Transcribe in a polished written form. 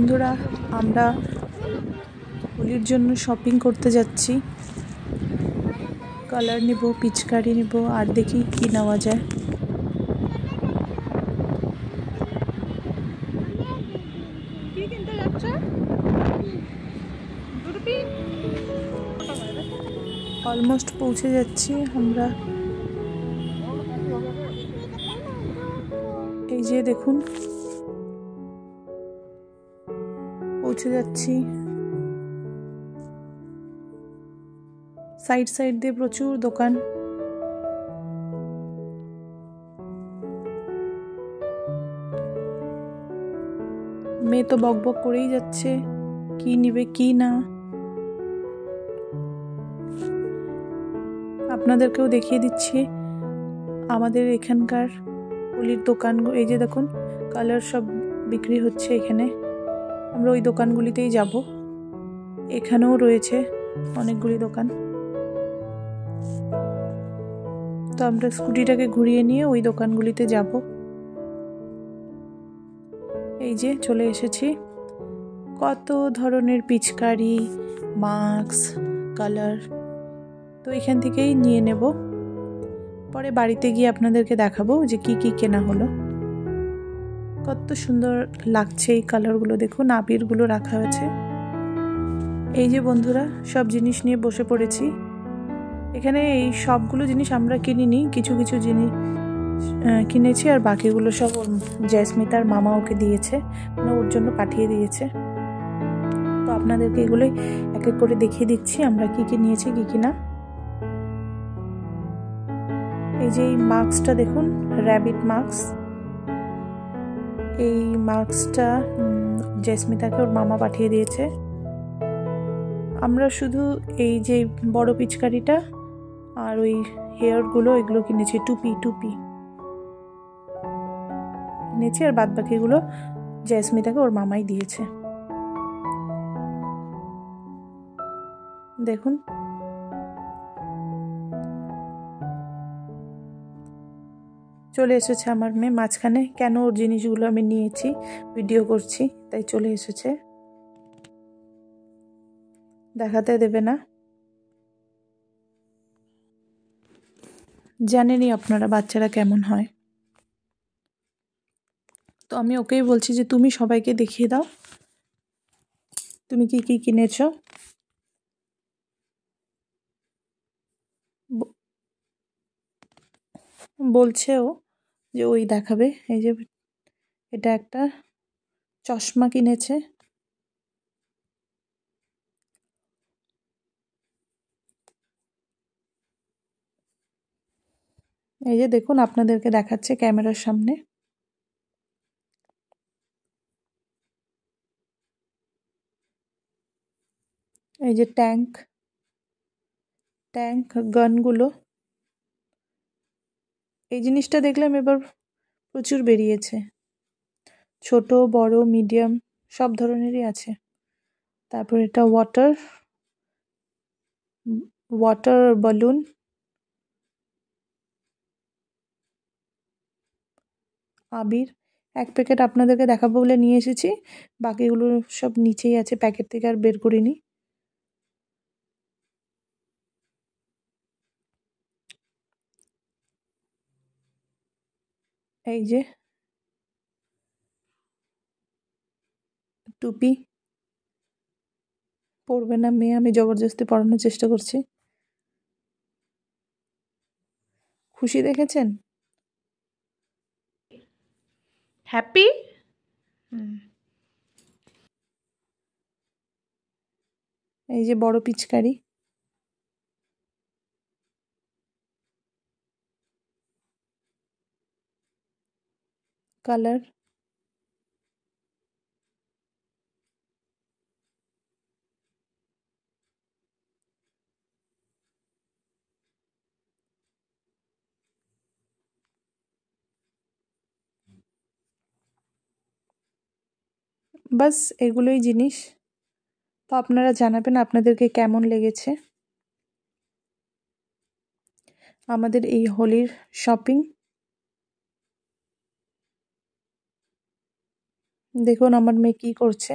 বন্ধুরা, আমরা হোলির জন্য শপিং করতে যাচ্ছি। কালার নিব, পিচকারি নিব, আর দেখি কি নেওয়া যায়। অলমোস্ট পৌঁছে যাচ্ছি আমরা। এই যে দেখুন, পৌঁছে যাচ্ছি। সাইড সাইড দিয়ে প্রচুর দোকান। মেয়ে তো বকবক করেই যাচ্ছে, কি নিবে কি না। আপনাদেরকেও দেখিয়ে দিচ্ছি আমাদের এখানকার হোলির দোকান। এই যে দেখুন, কালার সব বিক্রি হচ্ছে এখানে। আমরা ওই দোকানগুলিতেই যাব। এখানেও রয়েছে অনেকগুলি দোকান। তো আমরা স্কুটিটাকে ঘুরিয়ে নিয়ে ওই দোকানগুলিতে যাব। এই যে চলে এসেছি। কত ধরনের পিচকারি, মাস্ক, কালার, তো এখান থেকেই নিয়ে নেব। পরে বাড়িতে গিয়ে আপনাদেরকে দেখাবো যে কি কি কেনা হলো। কত সুন্দর লাগছে এই কালারগুলো, দেখুন আবিরগুলো রাখা হয়েছে। এই যে বন্ধুরা, সব জিনিস নিয়ে বসে পড়েছি। এখানে এই সবগুলো জিনিস আমরা কিনিনি, কিছু কিছু জিনিস কিনেছি, আর বাকিগুলো সব জয়স্মিতার মামা ওকে দিয়েছে, মানে ওর জন্য পাঠিয়ে দিয়েছে। তো আপনাদেরকে এগুলোই এক এক করে দেখিয়ে দিচ্ছি আমরা কি কি নিয়েছি কি কি না। এই যে এই মাস্কটা দেখুন, র্যাবিট মাস্ক। এই মাস্কটা জয়স্মিতাকে ওর মামা পাঠিয়ে দিয়েছে। আমরা শুধু এই যে বড় পিচকারিটা আর ওই হেয়ারগুলো এগুলো কিনেছি। টুপি কিনেছি, আর বাদ বাকিগুলো জয়স্মিতাকে ওর মামাই দিয়েছে। দেখুন, চলে এসেছে আমার মেয়ে মাঝখানে। কেন ওর জিনিসগুলো আমি নিয়েছি, ভিডিও করছি, তাই চলে এসেছে। দেখাতে দেবে না। জানেনই আপনারা বাচ্চারা কেমন হয়। তো আমি ওকেই বলছি যে তুমি সবাইকে দেখিয়ে দাও তুমি কি কি কিনেছো। বলছে ও যে ওই দেখাবে। এই যে এটা একটা চশমা কিনেছে। এই যে দেখুন, আপনাদেরকে দেখাচ্ছে ক্যামেরার সামনে। এই যে ট্যাঙ্ক গানগুলো। এই জিনিসটা দেখলাম এবার প্রচুর বেরিয়েছে, ছোট বড় মিডিয়াম সব ধরনেরই আছে। তারপর এটা ওয়াটার বালুন। আবির এক প্যাকেট আপনাদেরকে দেখাবো বলে নিয়ে এসেছি, বাকিগুলো সব নিচেই আছে, প্যাকেট থেকে আর বের করিনি। এই যে টুপি, পরবে না মেয়ে, আমি জবরদস্তি পরানোর চেষ্টা করছি। খুশি দেখেছেন? হ্যাপি। এই যে বড় পিচকারি, কালার। বাস এগুলোই জিনিস। তো আপনারা জানাবেন আপনাদেরকে কেমন লেগেছে আমাদের এই হোলির শপিং। দেখুন আমার মেয়ে কি করছে।